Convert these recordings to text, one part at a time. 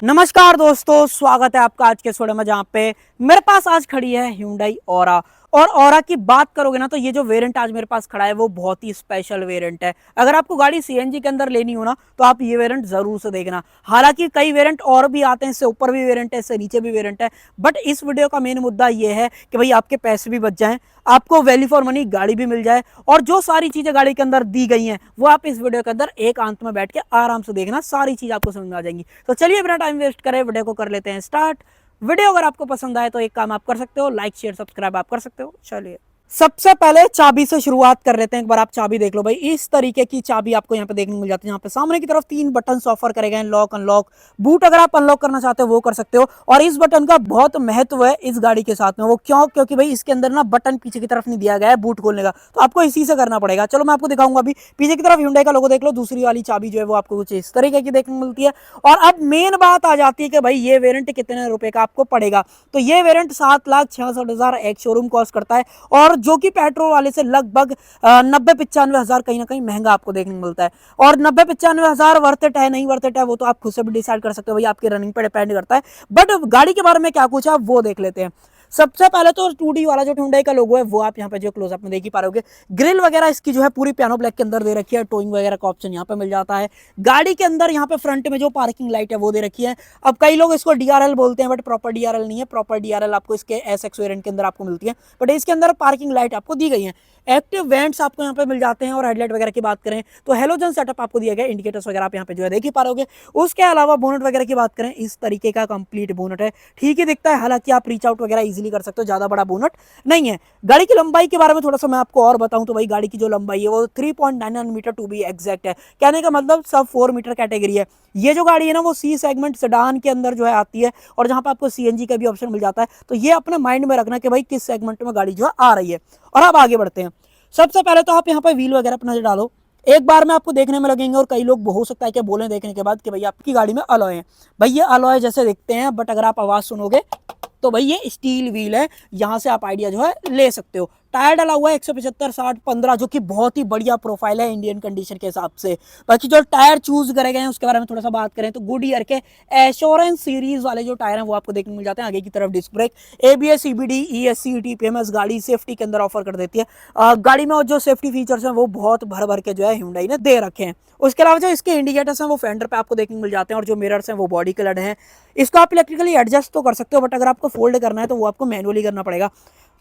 नमस्कार दोस्तों, स्वागत है आपका आज के इस वीडियो में जहां पे मेरे पास आज खड़ी है Hyundai Aura। और Aura की बात करोगे ना तो ये जो वेरिएंट आज मेरे पास खड़ा है वो बहुत ही स्पेशल वेरिएंट है। अगर आपको गाड़ी सीएनजी के अंदर लेनी हो ना तो आप ये वेरिएंट जरूर से देखना। हालांकि कई वेरिएंट और भी आते हैं, इससे ऊपर भी वेरिएंट है, इससे नीचे भी वेरिएंट है, बट इस वीडियो का मेन मुद्दा ये है कि भाई आपके पैसे भी बच जाएं, आपको वैल्यू फॉर मनी गाड़ी भी मिल जाए और जो सारी चीजें गाड़ी के अंदर दी गई हैं वो आप इस वीडियो के अंदर एकांत में बैठ के आराम से देखना, सारी चीज आपको समझ में आ जाएंगी। तो चलिए बिना टाइम वेस्ट करें वीडियो को कर लेते हैं स्टार्ट। वीडियो अगर आपको पसंद आए तो एक काम आप कर सकते हो, लाइक शेयर सब्सक्राइब आप कर सकते हो। चलिए सबसे पहले चाबी से शुरुआत कर लेते हैं। एक बार आप चाबी देख लो भाई, इस तरीके की चाबी आपको यहाँ पे देखने को मिल जाती है। यहाँ पे सामने की तरफ 3 बटन ऑफर करे गए हैं, लॉक अनलॉक। बूट अगर आप अनलॉक करना चाहते हो वो कर सकते हो। और इस बटन का बहुत महत्व है इस गाड़ी के साथ में, वो क्यों? क्योंकि भाई इसके अंदर ना बटन पीछे की तरफ नहीं दिया गया है बूट खोलने का, तो आपको इसी से करना पड़ेगा। चलो मैं आपको दिखाऊंगा। अभी पीछे की तरफ Hyundai का लोगो देख लो, दूसरी वाली चाबी जो है वो आपको कुछ इस तरीके की देखने को मिलती है। और अब मेन बात आ जाती है कि भाई ये वेरिएंट कितने रुपए का आपको पड़ेगा। तो ये वेरिएंट 7,66,000 एक शोरूम कॉस्ट करता है, और जो कि पेट्रोल वाले से लगभग 90-95 हजार कहीं ना कहीं महंगा आपको देखने को मिलता है। और 90-95 हजार वर्थ इट है नहीं वर्थ इट है वो तो आप खुद से भी डिसाइड कर सकते हो, भाई आपकी रनिंग पे डिपेंड करता है। बट गाड़ी के बारे में क्या कुछ है वो देख लेते हैं। सबसे पहले तो 2D वाला जो Hyundai का लोगो है वो आप यहाँ पे जो क्लोजअप में देख ही पा रहे होगे। ग्रिल वगैरह इसकी जो है पूरी पियानो ब्लैक के अंदर दे रखी है। टोइंग वगैरह का ऑप्शन यहाँ पे मिल जाता है। गाड़ी के अंदर यहाँ पे फ्रंट में जो पार्किंग लाइट है वो दे रखी है। अब कई लोग इसको DRL बोलते हैं, बट प्रॉपर DRL नहीं है। प्रॉपर DRL आपको इसके SX वेरिएंट के अंदर आपको मिलती है, बट इसके अंदर पार्किंग लाइट आपको दी गई है। एक्टिव वेंट्स आपको यहाँ पे मिल जाते हैं। और हेडलाइट वगैरह की बात करें तो हेलोजन सेटअप आपको दिया गया, इंडिकेटर्स वगैरह आप यहाँ पे जो है देख ही पा रहे। उसके अलावा बोनट वगैरह की बात करें, इस तरीके का कंप्लीट बोनट है, ठीक ही दिखता है। हालांकि आप रीच आउट वगैरह इजीली कर सकते हो, ज्यादा बड़ा बोनट नहीं है। गाड़ी की लंबाई के बारे में थोड़ा सा मैं आपको और बताऊं तो भाई गाड़ी की जो लंबाई है वो 3.99 मीटर टू बी एग्जैक्ट है। कहने का मतलब सब 4 मीटर कैटेगरी है। ये जो गाड़ी है ना वो सी सेगमेंट सेडान के अंदर जो है आती है, और जहां पर आपको सीएनजी का भी ऑप्शन मिल जाता है। तो ये अपने माइंड में रखना कि भाई किस सेगमेंट में गाड़ी जो है आ रही है। और अब आगे बढ़ते हैं। सबसे पहले तो आप यहाँ पे व्हील वगैरह पर नजर डालो, एक बार में आपको देखने में लगेंगे। और कई लोग हो सकता है कि बोले देखने के बाद कि भाई आपकी गाड़ी में अलॉय है। भाई ये अलॉय जैसे दिखते हैं, बट अगर आप आवाज सुनोगे तो भाई ये स्टील व्हील है। यहां से आप आइडिया जो है ले सकते हो। टायर डाला हुआ है 175 60 15, जो कि बहुत ही बढ़िया प्रोफाइल है इंडियन कंडीशन के हिसाब से। बाकी जो टायर चूज करे गए हैं उसके बारे में थोड़ा सा बात करें तो गुडईयर के एश्योरेंस सीरीज वाले जो टायर हैं वो आपको देखने मिल जाते हैं। आगे की तरफ disc brake, ABS CBD ESC TPMS गाड़ी सेफ्टी के अंदर ऑफर कर देती है। गाड़ी में जो सेफ्टी फीचर्स हैं वो बहुत भर भर के जो है Hyundai ने दे रखे हैं। उसके अलावा जो इसके इंडिकेटर्स हैं वो फेंडर पे आपको देखने को मिल जाते हैं, और जो मिरर्स हैं वो बॉडी कलर्ड हैं। इसको आप इलेक्ट्रिकली एडजस्ट तो कर सकते हो, बट अगर आपको फोल्ड करना है तो वो आपको मैनुअली करना पड़ेगा।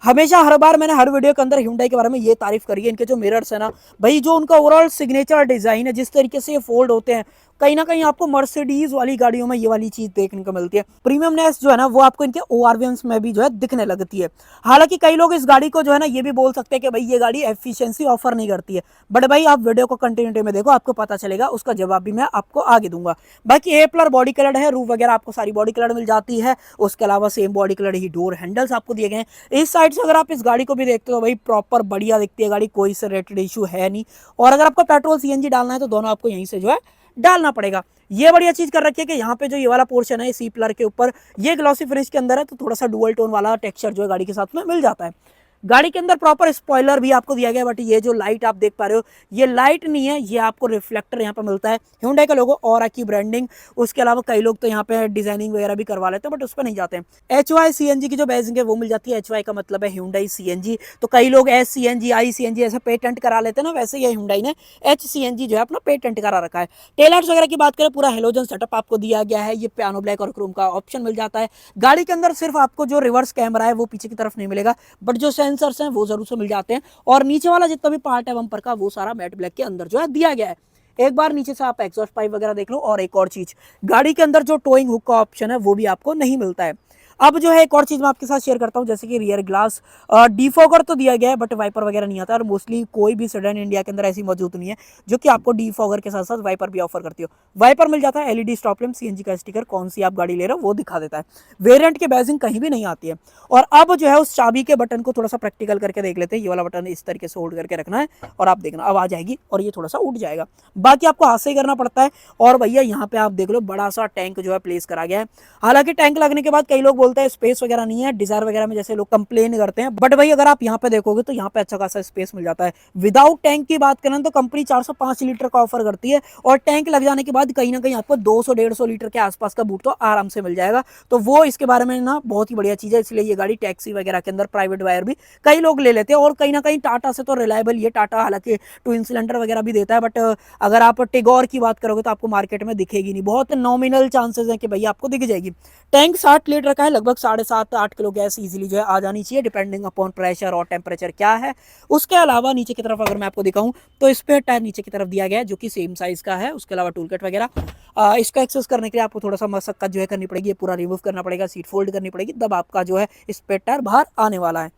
हमेशा हर बार मैंने हर वीडियो के अंदर Hyundai के बारे में ये तारीफ करी है, इनके जो मिरर्स है ना भाई, जो उनका ओवरऑल सिग्नेचर डिजाइन है, जिस तरीके से ये फोल्ड होते हैं, कहीं ना कहीं आपको मर्सिडीज वाली गाड़ियों में ये वाली चीज देखने को मिलती है। प्रीमियमनेस जो है ना वो आपको इनके ORVMs में भी जो है दिखने लगती है। हालांकि कई लोग इस गाड़ी को जो है ना ये भी बोल सकते हैं कि भाई ये गाड़ी एफिशिएंसी ऑफर नहीं करती है, बट भाई आप वीडियो को कंटिन्यूटी में देखो, आपको पता चलेगा। उसका जवाब भी मैं आपको आगे दूंगा। बाकी A+ बॉडी कलर है, रूफ वगैरह आपको सारी बॉडी कलर मिल जाती है। उसके अलावा सेम बॉडी कलर ही डोर हैंडल्स आपको दिए गए हैं। इस साइड से अगर आप इस गाड़ी को भी देखते हो भाई प्रॉपर बढ़िया दिखती है गाड़ी, कोई से रेटेड इशू है नहीं। और अगर आपको पेट्रोल CNG डालना है तो दोनों आपको यहीं से जो है डालना पड़ेगा। ये बढ़िया चीज कर रखी है कि यहाँ पे जो ये वाला पोर्शन है C+ के ऊपर ये ग्लॉसी फिनिश के अंदर है, तो थोड़ा सा डुअल टोन वाला टेक्सचर जो है गाड़ी के साथ में मिल जाता है। गाड़ी के अंदर प्रॉपर स्पॉइलर भी आपको दिया गया, बट ये जो लाइट आप देख पा रहे हो ये लाइट नहीं है, ये आपको रिफ्लेक्टर यहाँ पे मिलता है। Hyundai का लोगो, Aura की ब्रांडिंग। उसके अलावा कई लोग तो यहाँ पे डिजाइनिंग वगैरह भी करवा लेते हैं, बट उस पर नहीं जाते हैं। HY CNG की जो बैजिंग है वो मिल जाती है। HY का मतलब है Hyundai CNG, तो कई लोग SCNG ICNG ऐसे पेटेंट करा लेते हैं ना, वैसे ही Hyundai ने HCNG जो है अपना पेटेंट करा रखा है। टेललाइट्स वगैरह की बात करें, पूरा हेलोजन सेटअप आपको दिया गया है। ये पियानो ब्लैक और क्रोम का ऑप्शन मिल जाता है। गाड़ी के अंदर सिर्फ आपको जो रिवर्स कैमरा है वो पीछे की तरफ नहीं मिलेगा, बट जो सेंसर्स हैं वो जरूर से मिल जाते हैं। और नीचे वाला जितना भी पार्ट है बम्पर का वो सारा मैट ब्लैक के अंदर जो है दिया गया है। एक बार नीचे से आप एग्जॉस्ट पाइप वगैरह देख लो। और एक और चीज, गाड़ी के अंदर जो टोइंग हुक का ऑप्शन है वो भी आपको नहीं मिलता है। अब जो है एक और चीज मैं आपके साथ शेयर करता हूं, जैसे कि रियर ग्लास डिफॉगर तो दिया गया है, बट वाइपर वगैरह नहीं आता। और मोस्टली कोई भी सेडान इंडिया के अंदर ऐसी मौजूद नहीं है जो कि आपको डिफॉगर के साथ साथ वाइपर भी ऑफर करती हो। वाइपर मिल जाता है, LED स्टॉप लैंप, CNG का स्टिकर, कौन सी आप गाड़ी ले रहे हो वो दिखा देता है। वेरिएंट के बैजिंग कहीं भी नहीं आती है। और अब जो है उस चाबी के बटन को थोड़ा सा प्रैक्टिकल करके देख लेते हैं। ये वाला बटन इस तरीके से होल्ड करके रखना है, और आप देखना अब आ जाएगी और ये थोड़ा सा उठ जाएगा। बाकी आपको हाथ से ही करना पड़ता है। और भैया यहाँ पे आप देख लो बड़ा सा टैंक जो है प्लेस करा गया है। हालांकि टैंक लगने के बाद कई लोग बोलते बोलते हैं स्पेस वगैरह नहीं है, डिजायर वगैरह में जैसे लोग कंप्लेन करते हैं, बट भाई अगर आप यहाँ पे देखोगे तो यहाँ पे अच्छा खासा स्पेस मिल जाता है। विदाउट टैंक की बात करें तो कंपनी 405 लीटर का ऑफर करती है, और टैंक लग जाने के बाद कहीं ना कहीं आपको 200-150 लीटर के आसपास का बूट तो आराम से मिल जाएगा। तो वो इसके बारे में ना बहुत ही बढ़िया चीज है, इसलिए ये गाड़ी टैक्सी वगैरह के अंदर, प्राइवेट वायर भी कई लोग ले लेते हैं। और कहीं ना कहीं टाटा से तो रिलायबल ये, टाटा हालांकि ट्विन सिलेंडर वगैरह भी देता है, बट अगर आप टिगोर की बात करोगे तो आपको मार्केट में दिखेगी नहीं, बहुत नॉमिनल चांसेस हैं कि भैया आपको दिख जाएगी। टैंक 60 लीटर का है, लगभग 7.5-8 किलो गैस इजीली जो है आ जानी चाहिए, डिपेंडिंग अपॉन प्रेशर और टेम्परेचर क्या है। उसके अलावा नीचे की तरफ अगर मैं आपको दिखाऊं तो स्पेयर टायर नीचे की तरफ दिया गया है, जो कि सेम साइज का है। उसके अलावा टूल किट वगैरह, इसका एक्सेस करने के लिए आपको थोड़ा सा मशक्कत जो है करनी पड़ेगी, पूरा रिमूव करना पड़ेगा, सीट फोल्ड करनी पड़ेगी, तब आपका जो है स्पेयर टायर बाहर आने वाला है।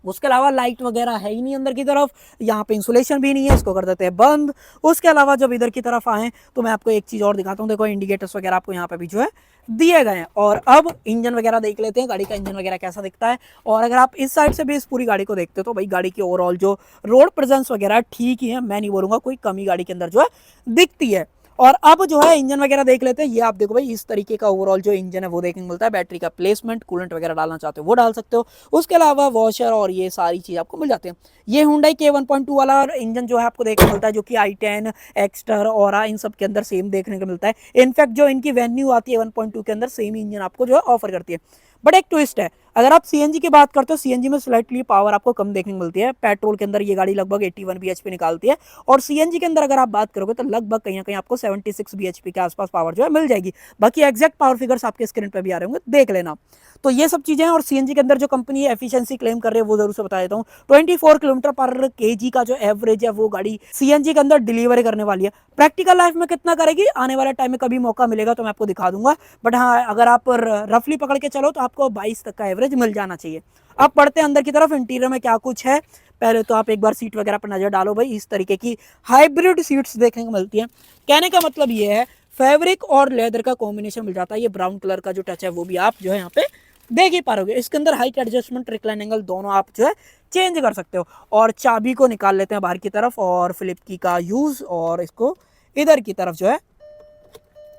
उसके अलावा लाइट वगैरह है ही नहीं अंदर की तरफ, यहाँ पे इंसुलेशन भी नहीं है, इसको कर देते हैं बंद। उसके अलावा जब इधर की तरफ आए तो मैं आपको एक चीज और दिखाता हूँ, देखो इंडिकेटर्स वगैरह आपको यहाँ पे भी जो है दिए गए हैं। और अब इंजन वगैरह देख लेते हैं, गाड़ी का इंजन वगैरह कैसा दिखता है। और अगर आप इस साइड से भी इस पूरी गाड़ी को देखते हो तो भाई गाड़ी की ओवरऑल जो रोड प्रेजेंस वगैरह ठीक ही है, मैं नहीं बोलूंगा कोई कमी गाड़ी के अंदर जो है दिखती है। और अब जो है इंजन वगैरह देख लेते हैं। ये आप देखो भाई इस तरीके का ओवरऑल जो इंजन है वो देखने को मिलता है। बैटरी का प्लेसमेंट, कूलेंट वगैरह डालना चाहते हो वो डाल सकते हो। उसके अलावा वॉशर और ये सारी चीज आपको मिल जाती है। ये Hyundai के 1.2 वाला इंजन जो है आपको देखने को मिलता है, जो कि i10, एक्स्टर और इन सब के अंदर सेम देखने को मिलता है। इनफैक्ट जो इनकी वेन्यू आती है 1.2 के अंदर, सेम इंजन आपको जो है ऑफर करती है। बट एक ट्विस्ट है, अगर आप सीएनजी की बात करते हो, सीएनजी में स्लाइटली पावर आपको कम देखने को मिलती है। पेट्रोल के अंदर ये गाड़ी लगभग 81 bhp निकालती है, और सीएनजी के अंदर अगर आप बात करोगे तो लगभग कहीं ना कहीं आपको 76 bhp के आसपास पावर जो है मिल जाएगी। बाकी एग्जैक्ट पावर फिगर्स आपके स्क्रीन पर भी आ रहे होंगे, देख लेना। तो ये सब चीजें हैं। और सीएनजी के अंदर जो कंपनी एफिशिएंसी क्लेम कर रही है वो जरूर से बता देता हूँ। 24 किलोमीटर पर केजी का जो एवरेज है वो गाड़ी सीएनजी के अंदर डिलीवरी करने वाली है। प्रैक्टिकल लाइफ में कितना करेगी आने वाले टाइम में कभी मौका मिलेगा तो मैं आपको दिखा दूंगा, बट हाँ अगर आप रफली पकड़ के चलो तो आपको 22 तक का एवरेज मिल जाना चाहिए। अब पढ़ते हैं अंदर की तरफ, इंटीरियर में क्या कुछ है। पहले तो आप एक बार सीट वगैरह पर नजर डालो भाई, इस तरीके की हाइब्रिड सीट्स देखने को मिलती है। कहने का मतलब ये है फैब्रिक और लेदर का कॉम्बिनेशन मिल जाता है। ये ब्राउन कलर का जो टच है वो भी आप जो है यहाँ पे देख ही पाओगे। इसके अंदर हाइट एडजस्टमेंट, रिक्लाइन एंगल दोनों आप जो है चेंज कर सकते हो। और चाबी को निकाल लेते हैं बाहर की तरफ, और फ्लिप की का यूज, और इसको इधर की तरफ जो है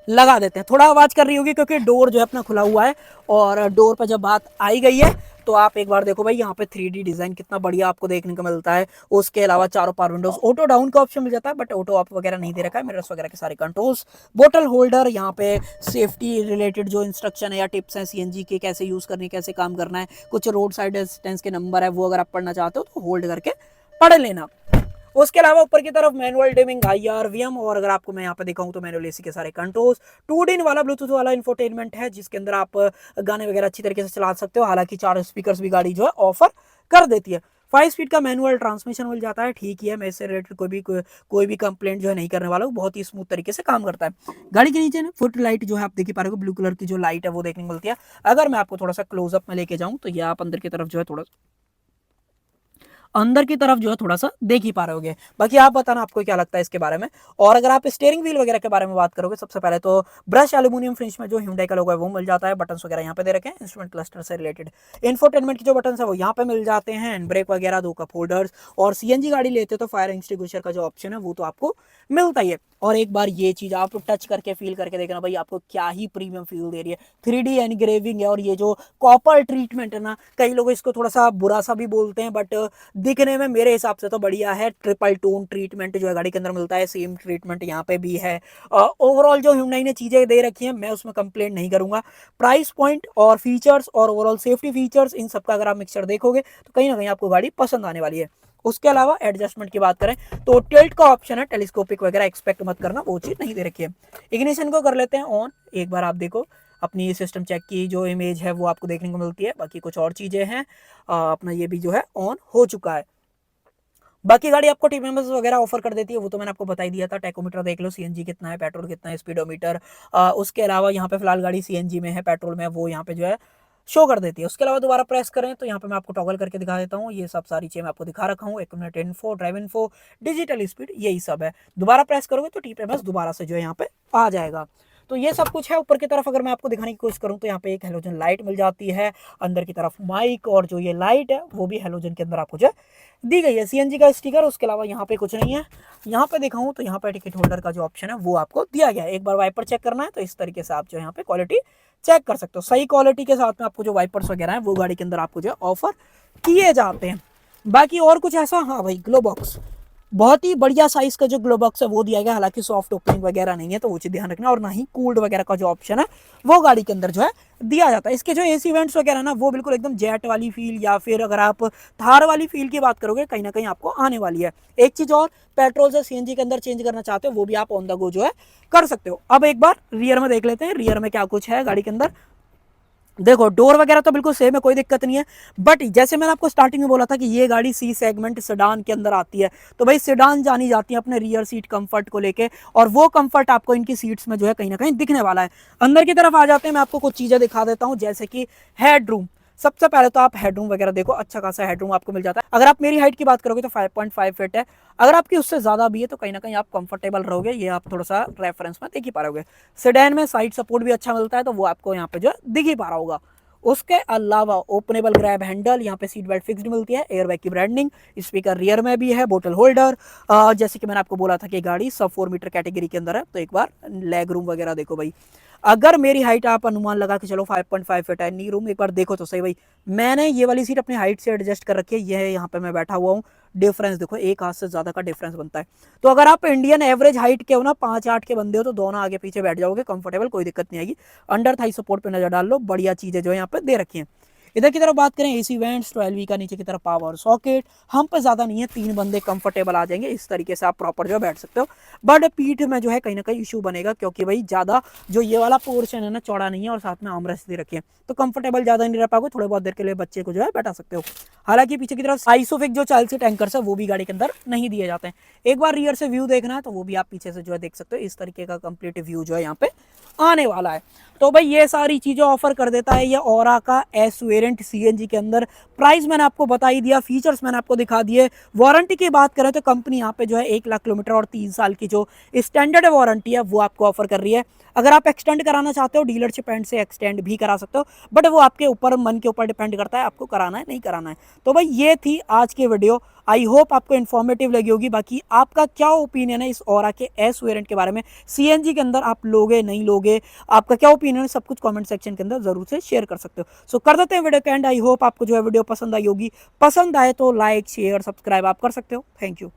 लगा देते हैं। थोड़ा आवाज कर रही होगी क्योंकि डोर जो है अपना खुला हुआ है, और डोर पर जब बात आई गई है तो आप एक बार देखो भाई यहाँ पे 3D डिजाइन कितना बढ़िया आपको देखने को मिलता है। उसके अलावा चारों पावर विंडोज, ऑटो डाउन का ऑप्शन मिल जाता है, बट ऑटो ऑफ वगैरह नहीं दे रखा है। मिरर्स वगैरह के सारे कंट्रोल्स, बोतल होल्डर, यहाँ पे सेफ्टी रिलेटेड जो इंस्ट्रक्शन है या टिप्स हैं सीएनजी के, कैसे यूज करनी, कैसे काम करना है, कुछ रोड साइड असिस्टेंस के नंबर है वो अगर आप पढ़ना चाहते हो तो होल्ड करके पढ़ लेना। उसके अलावा ऊपर की तरफ मैनुअल डिमिंग, IRVM, और अगर आपको मैं यहाँ पे दिखाऊं तो मैनुअल एसी के सारे कंट्रोल्स, 2D वाला ब्लूटूथ वाला इंफोटेनमेंट है जिसके अंदर आप गाने वगैरह अच्छी तरीके से चला सकते हो। हालांकि 4 स्पीकर्स भी गाड़ी जो है ऑफर कर देती है। 5 स्पीड का मैनुअल ट्रांसमिशन मिल जाता है, ठीक ही है, मैं इससे रिलेटेड कोई भी कंप्लेंट जो है नहीं करने वाला हूँ, बहुत ही स्मूथ तरीके से काम करता है। गाड़ी के नीचे ना फुट लाइट जो है आप देख पा रहे हो, ब्लू कलर की जो लाइट है वो देखने को मिलती है। अगर मैं आपको थोड़ा सा क्लोजअप में लेके जाऊं तो ये आप अंदर की तरफ जो है थोड़ा सा देख ही पा रहे होगे। बाकी आप बताना आपको क्या लगता है इसके बारे में। और अगर आप स्टीयरिंग व्हील वगैरह के बारे में बात करोगे, सबसे पहले तो ब्रश एल्यूमिनियम फिनिश में जो Hyundai का लोगो है वो मिल जाता है। बटन्स वगैरह यहाँ पे दे रखे हैं, इंस्ट्रूमेंट क्लस्टर से रिलेटेड। इंफोटेनमेंट के जो बटन है वो यहाँ पे मिल जाते हैं, हैंड ब्रेक वगैरह, 2 कप होल्डर्स। और सीएनजी गाड़ी लेते तो फायर एक्सटिंग्विशर का जो ऑप्शन है वो तो आपको मिलता ही है। और एक बार ये चीज आप टच करके फील करके देखना भाई, आपको क्या ही प्रीमियम फील दे रही है। 3D एनग्रेविंग है, और ये जो कॉपर ट्रीटमेंट है ना, कई लोग इसको थोड़ा सा बुरा सा भी बोलते हैं, बट दिखने में मेरे हिसाब से तो बढ़िया है। ट्रिपल टोन ट्रीटमेंट जो है गाड़ी के अंदर मिलता है, सेम ट्रीटमेंट यहाँ पे भी है। ओवरऑल जो Hyundai ने चीजें दे रखी है मैं उसमें कंप्लेंट नहीं करूंगा। प्राइस पॉइंट और फीचर्स और ओवरऑल सेफ्टी फीचर्स, इन सबका अगर आप मिक्सचर देखोगे तो कहीं ना कहीं आपको गाड़ी पसंद आने वाली है। उसके अलावा एडजस्टमेंट की बात करें तो टिल्ट का ऑप्शन है, टेलीस्कोपिक वगैरह एक्सपेक्ट मत करना, वो चीज नहीं दे रखी है। इग्निशन को कर लेते हैं ऑन। एक बार आप देखो अपनी सिस्टम चेक की जो इमेज है वो आपको देखने को मिलती है। बाकी कुछ और चीजें हैं, अपना ये भी जो है ऑन हो चुका है। बाकी गाड़ी आपको टीपीएमएस वगैरह ऑफर कर देती है, वो तो मैंने आपको बता ही दिया था। टैकोमीटर देख लो, सीएनजी कितना है, पेट्रोल कितना है, स्पीडोमीटर। उसके अलावा यहाँ पे फिलहाल गाड़ी सीएनजी में है, पेट्रोल में वो यहाँ पे जो है शो कर देती है। उसके अलावा दोबारा प्रेस करें तो यहाँ पे मैं आपको टॉगल करके दिखा देता हूँ। ये सब सारी चीजें मैं आपको दिखा रखा हूँ, 1 minute info, drive info, digital speed, यही सब है। दोबारा प्रेस करोगे तो टीपीएमएस दोबारा से जो है यहाँ पे आ जाएगा। तो ये सब कुछ है। ऊपर की तरफ अगर मैं आपको दिखाने की कोशिश करूँ तो यहाँ पे एक हेलोजन लाइट मिल जाती है, अंदर की तरफ माइक और जो ये लाइट है वो भी हेलोजन के अंदर आपको जो दी गई है, सीएनजी का स्टिकर। उसके अलावा यहाँ पे कुछ नहीं है। यहाँ पे दिखाऊं तो यहाँ पे टिकट होल्डर का जो ऑप्शन है वो आपको दिया गया है। एक बार वाइपर चेक करना है तो इस तरीके से आप जो यहाँ पे क्वालिटी चेक कर सकते हो। सही क्वालिटी के साथ में आपको जो वाइपर्स वगैरह है वो गाड़ी के अंदर आपको जो ऑफर किए जाते हैं। बाकी और कुछ ऐसा, हाँ भाई, ग्लो बॉक्स बहुत ही बढ़िया साइज का जो ग्लो बॉक्स है वो दिया गया। हालांकि सॉफ्ट ओपनिंग वगैरह नहीं है तो वो चीज ध्यान रखना, और ना ही कूल्ड वगैरह का जो ऑप्शन है वो गाड़ी के अंदर जो है दिया जाता है। इसके जो एसी वेंट्स वगैरह ना वो बिल्कुल एकदम जेट वाली फील, या फिर अगर आप थार वाली फील की बात करोगे कहीं ना कहीं आपको आने वाली है। एक चीज और, पेट्रोल से सीएनजी के अंदर चेंज करना चाहते हो वो भी आप ऑन द गो जो है कर सकते हो। अब एक बार रियर में देख लेते हैं, रियर में क्या कुछ है गाड़ी के अंदर। देखो डोर वगैरह तो बिल्कुल सेम है, कोई दिक्कत नहीं है। बट जैसे मैंने आपको स्टार्टिंग में बोला था कि ये गाड़ी सी सेगमेंट सेडान के अंदर आती है, तो भाई सेडान जानी जाती है अपने रियर सीट कंफर्ट को लेके, और वो कंफर्ट आपको इनकी सीट्स में जो है कहीं ना कहीं दिखने वाला है। अंदर की तरफ आ जाते हैं, मैं आपको कुछ चीजें दिखा देता हूं, जैसे कि हेड रूम। सबसे पहले तो आप हेडरूम वगैरह देखो, अच्छा खासा हेडरूम आपको मिल जाता है। अगर आप मेरी हाइट की बात करोगे तो 5.5 फीट है। अगर आपकी उससे ज्यादा भी है तो कहीं ना कहीं आप कंफर्टेबल रहोगे, ये आप थोड़ा सा रेफरेंस में देख ही पा रहे होगे। सेडान में साइड सपोर्ट भी अच्छा मिलता है तो वो आपको यहाँ पे जो दिख ही पा रहा होगा। उसके अलावा ओपनेबल ग्रैब हैंडल, यहाँ पे सीट बेल्ट फिक्स्ड मिलती है, एयरबैग की ब्रांडिंग, स्पीकर रियर में भी है, बोतल होल्डर। जैसे कि मैंने आपको बोला था कि गाड़ी सब 4 मीटर कैटेगरी के अंदर है, तो एक बार लेग रूम वगैरह देखो भाई। अगर मेरी हाइट आप अनुमान लगा के चलो 5.5 फीट है, नी रूम एक बार देखो तो सही भाई। मैंने ये वाली सीट अपनी हाइट से एडजस्ट कर रखी है, ये है यहाँ पे मैं बैठा हुआ हूँ। डिफरेंस देखो, एक हाथ से ज्यादा का डिफरेंस बनता है। तो अगर आप इंडियन एवरेज हाइट के हो ना, 5'8" के बंदे हो, तो दोनों आगे पीछे बैठ जाओगे कंफर्टेबल, कोई दिक्कत नहीं आएगी। अंडर थाई सपोर्ट पे नजर डाल लो, बढ़िया चीजें जो है यहाँ पे दे रखी है। इधर की तरफ बात करें, एसी वेंट्स 12V का, नीचे की तरफ पावर सॉकेट। हम पे ज्यादा नहीं है, 3 बंदे कंफर्टेबल आ जाएंगे, इस तरीके से आप प्रॉपर जो बैठ सकते हो। बट पीठ में जो है कहीं ना कहीं इशू बनेगा, क्योंकि भाई ज्यादा जो ये वाला पोर्शन है ना चौड़ा नहीं है, और साथ में आर्मरेस्ट दे रखे हैं, तो कंफर्टेबल ज्यादा नहीं रह पाओगे। थोड़े बहुत देर के लिए बच्चे को जो है बैठा सकते हो। हालांकि पीछे की तरफ आइसोफिक जो चाइल्ड सीट एंकर्स है वो भी गाड़ी के अंदर नहीं दिए जाते हैं। एक बार रियर से व्यू देखना है तो वो भी आप पीछे से जो है देख सकते हो, इस तरीके का कंप्लीट व्यू जो है यहाँ पे आने वाला है। तो भाई ये सारी चीजें ऑफर कर देता है ये ओरा का एस वेरिएंट सीएनजी के अंदर। प्राइस मैंने आपको बता ही दिया, फीचर्स मैंने आपको दिखा दिए। वारंटी की बात करें तो कंपनी यहाँ पे जो है 1 लाख किलोमीटर और 3 साल की जो स्टैंडर्ड वारंटी है वो आपको ऑफर कर रही है। अगर आप एक्सटेंड कराना चाहते हो डीलरशिप एंड से एक्सटेंड भी करा सकते हो, बट वो आपके ऊपर, मन के ऊपर डिपेंड करता है आपको कराना है नहीं कराना है। तो भाई ये थी आज की वीडियो, आई होप आपको इन्फॉर्मेटिव लगी होगी। बाकी आपका क्या ओपिनियन है इस ओरा के एस वेरिएंट के बारे में, सीएनजी के अंदर आप लोगे नहीं लोगे, आपका क्या ओपिनियन है, सब कुछ कमेंट सेक्शन के अंदर जरूर से शेयर कर सकते हो। सो कर देते हैं वीडियो के एंड। आई होप आपको जो है वीडियो पसंद आई होगी, पसंद आए तो लाइक शेयर सब्सक्राइब आप कर सकते हो। Thank you.